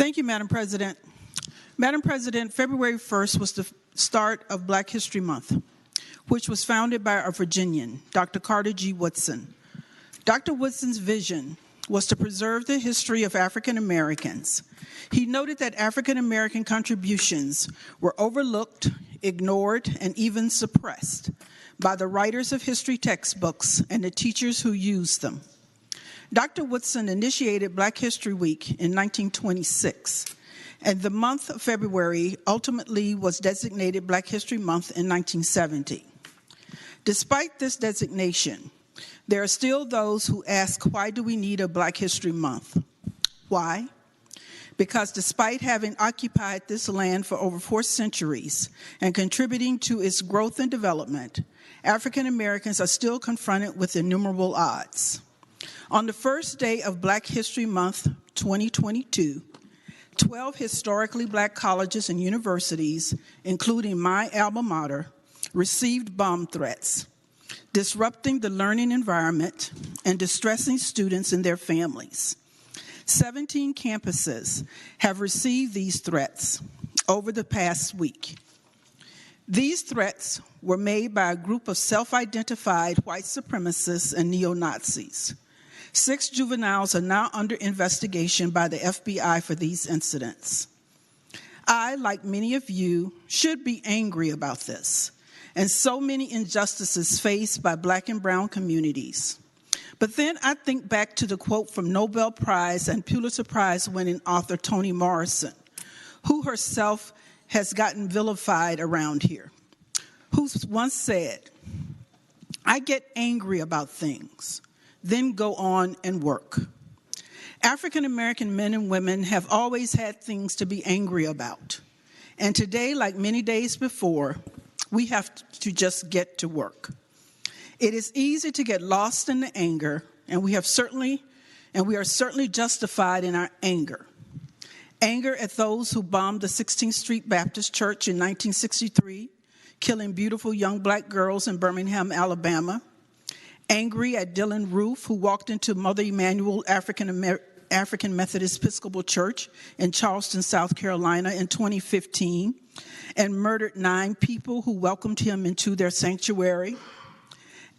Thank you, Madam President. Madam President, February 1st was the start of Black History Month, which was founded by a Virginian, Dr. Carter G. Woodson. Dr. Woodson's vision was to preserve the history of African Americans. He noted that African American contributions were overlooked, ignored, and even suppressed by the writers of history textbooks and the teachers who used them. Dr. Woodson initiated Black History Week in 1926, and the month of February ultimately was designated Black History Month in 1970. Despite this designation, there are still those who ask, why do we need a Black History Month? Why? Because despite having occupied this land for over 4 centuries and contributing to its growth and development, African Americans are still confronted with innumerable odds. On the first day of Black History Month 2022, 12 historically Black colleges and universities, including my alma mater, received bomb threats, disrupting the learning environment and distressing students and their families. 17 campuses have received these threats over the past week. These threats were made by a group of self-identified white supremacists and neo-Nazis. 6 juveniles are now under investigation by the FBI for these incidents. I, like many of you, should be angry about this and so many injustices faced by Black and brown communities. But then I think back to the quote from Nobel Prize and Pulitzer Prize winning author Toni Morrison, who herself has gotten vilified around here, who once said, "I get angry about things, then go on and work." African American men and women have always had things to be angry about. And today, like many days before, we have to just get to work. It is easy to get lost in the anger, and we are certainly justified in our anger. Anger at those who bombed the 16th Street Baptist Church in 1963, killing beautiful young Black girls in Birmingham, Alabama. Angry at Dylan Roof, who walked into Mother Emanuel African Methodist Episcopal Church in Charleston, South Carolina in 2015, and murdered 9 people who welcomed him into their sanctuary.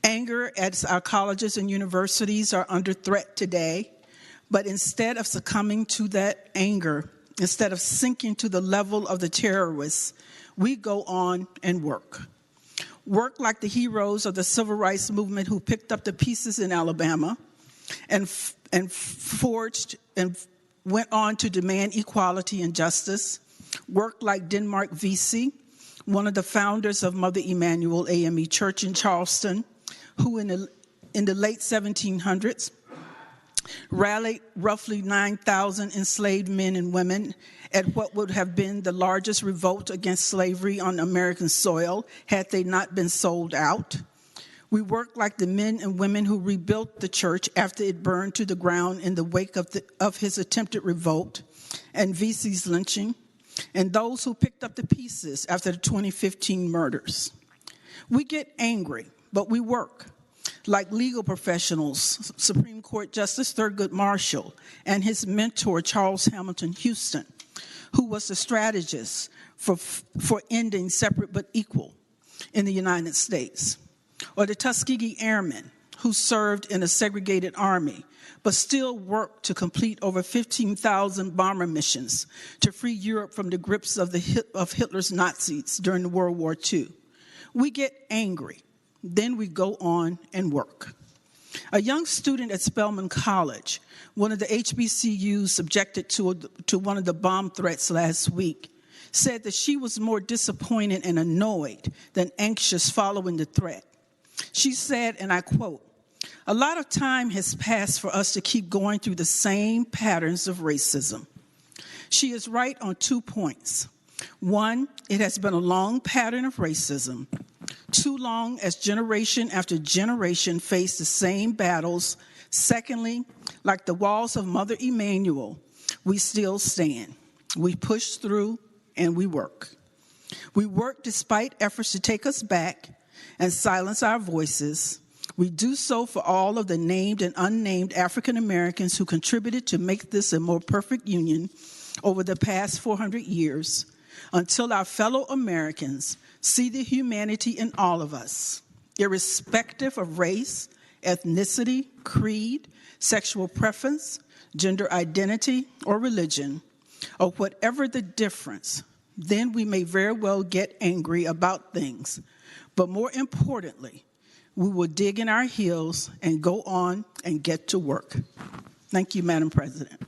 Anger at our colleges and universities are under threat today, but instead of succumbing to that anger, instead of sinking to the level of the terrorists, we go on and work. Work like the heroes of the civil rights movement who picked up the pieces in Alabama and forged and went on to demand equality and justice. Work like Denmark Vesey, one of the founders of Mother Emanuel AME Church in Charleston, who in the late 1700s rallied roughly 9,000 enslaved men and women at what would have been the largest revolt against slavery on American soil had they not been sold out. We work like the men and women who rebuilt the church after it burned to the ground in the wake of his attempted revolt and Vesey's lynching, and those who picked up the pieces after the 2015 murders. We get angry, but we work like legal professionals, Supreme Court Justice Thurgood Marshall and his mentor, Charles Hamilton Houston, who was the strategist for ending separate but equal in the United States, or the Tuskegee Airmen, who served in a segregated army, but still worked to complete over 15,000 bomber missions to free Europe from the grips of Hitler's Nazis during World War II. We get angry, then we go on and work. A young student at Spelman College, one of the HBCUs subjected to one of the bomb threats last week, said that she was more disappointed and annoyed than anxious following the threat. She said, and I quote, "A lot of time has passed for us to keep going through the same patterns of racism." She is right on 2 points. One, it has been a long pattern of racism, too long as generation after generation faced the same battles. Secondly, like the walls of Mother Emanuel, we still stand. We push through and we work. We work despite efforts to take us back and silence our voices. We do so for all of the named and unnamed African Americans who contributed to make this a more perfect union over the past 400 years until our fellow Americans see the humanity in all of us, irrespective of race, ethnicity, creed, sexual preference, gender identity, or religion, or whatever the difference. Then we may very well get angry about things. But more importantly, we will dig in our heels and go on and get to work. Thank you, Madam President.